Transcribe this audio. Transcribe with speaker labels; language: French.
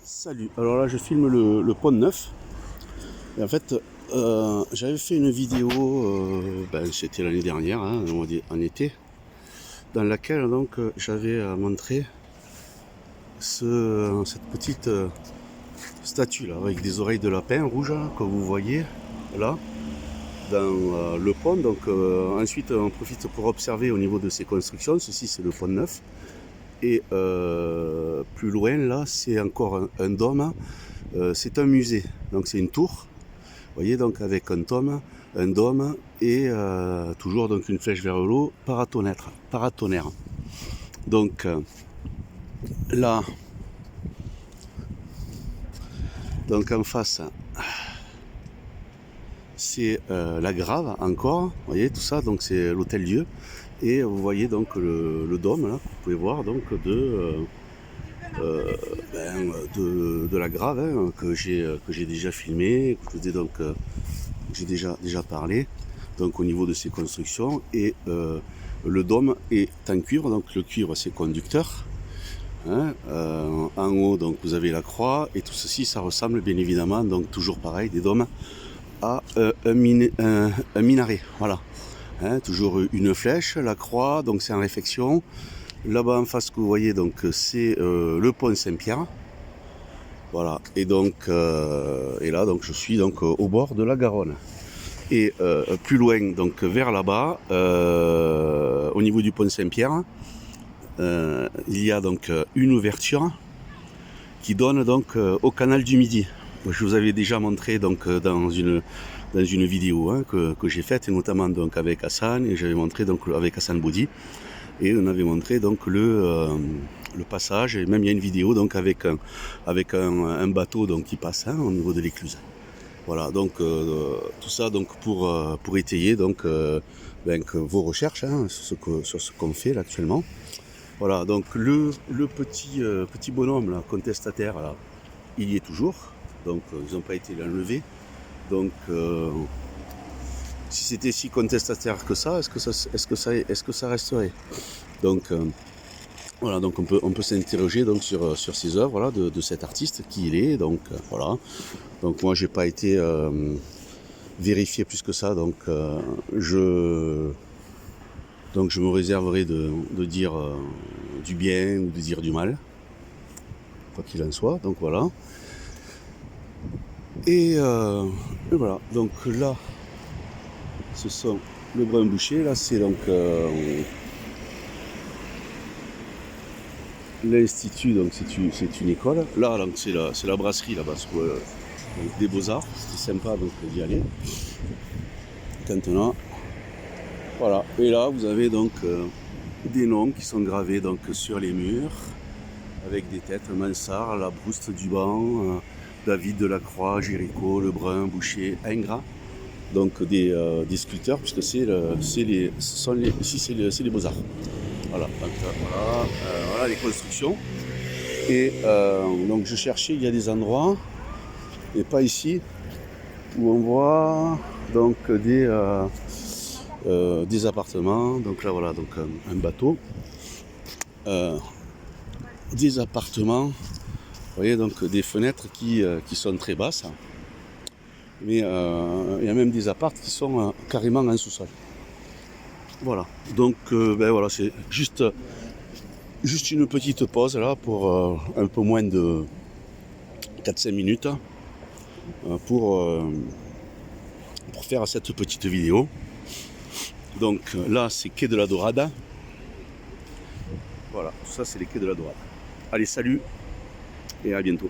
Speaker 1: Salut, alors là je filme le pont neuf. Et en fait, j'avais fait une vidéo, c'était l'année dernière, hein, en été, dans laquelle donc j'avais montré cette petite statue là, avec des oreilles de lapin rouges, là, que vous voyez là, dans le pont. Donc ensuite on profite pour observer au niveau de ces constructions. Ceci c'est le pont neuf. Et plus loin là c'est encore un dôme. C'est un musée, donc c'est une tour. Vous voyez, donc avec un dôme et toujours donc une flèche vers le haut, paratonnerre. Donc là, donc en face, c'est la Grave encore. Vous voyez tout ça, donc c'est l'Hôtel-Dieu. Et vous voyez donc le dôme là, vous pouvez voir donc de la Grave, hein, que j'ai déjà filmé, que j'ai déjà parlé, donc au niveau de ces constructions. Et le dôme est en cuivre, donc le cuivre c'est conducteur, hein, en haut donc vous avez la croix, et tout ceci ça ressemble bien évidemment, donc toujours pareil, des dômes à un minaret, voilà, hein, toujours une flèche, la croix, donc c'est en réflexion. Là-bas en face que vous voyez, donc c'est le pont Saint-Pierre. Voilà, et donc et là donc je suis donc au bord de la Garonne. Et plus loin, donc vers là-bas, au niveau du pont Saint-Pierre, il y a donc une ouverture qui donne donc au canal du Midi. Je vous avais déjà montré donc dans une vidéo, hein, que j'ai faite, et notamment donc avec Hassan, et j'avais montré donc avec Hassan Boudi, et on avait montré donc le passage, et même il y a une vidéo donc avec un bateau donc qui passe, hein, au niveau de l'écluse. Voilà, donc tout ça donc pour étayer donc que vos recherches, hein, sur ce qu'on fait là actuellement. Voilà, donc le petit bonhomme là, contestataire là, il y est toujours. Donc ils n'ont pas été l'enlever. Donc si c'était si contestataire que ça, est-ce que ça resterait? Donc voilà, donc on peut s'interroger donc sur ces œuvres là de cet artiste, qui il est. Donc voilà. Donc moi j'ai pas été vérifié plus que ça, donc je me réserverai de dire du bien ou de dire du mal, quoi qu'il en soit. Donc voilà. Et voilà, donc là ce sont le Brun Boucher, là c'est donc l'institut, donc c'est une école. Là donc c'est la brasserie là-bas, des Beaux-Arts, c'était sympa donc d'y aller. Maintenant, voilà, et là vous avez donc des noms qui sont gravés donc sur les murs, avec des têtes: Mansart, la Brouste du Banc, David de la Croix, Géricault, Lebrun, Boucher, Ingres. Donc des sculpteurs, puisque c'est les Beaux-Arts. Voilà, donc, voilà les constructions. Et donc je cherchais, il y a des endroits, et pas ici, où on voit donc des appartements. Donc là voilà, donc un bateau, des appartements, vous voyez, donc des fenêtres qui sont très basses, mais il y a même des apparts qui sont carrément en sous-sol. Voilà, donc voilà, c'est juste une petite pause là pour un peu moins de 4-5 minutes pour faire cette petite vidéo. Donc là c'est quai de la Dorade. Voilà, tout ça c'est les quais de la Dorade. Allez, salut et à bientôt.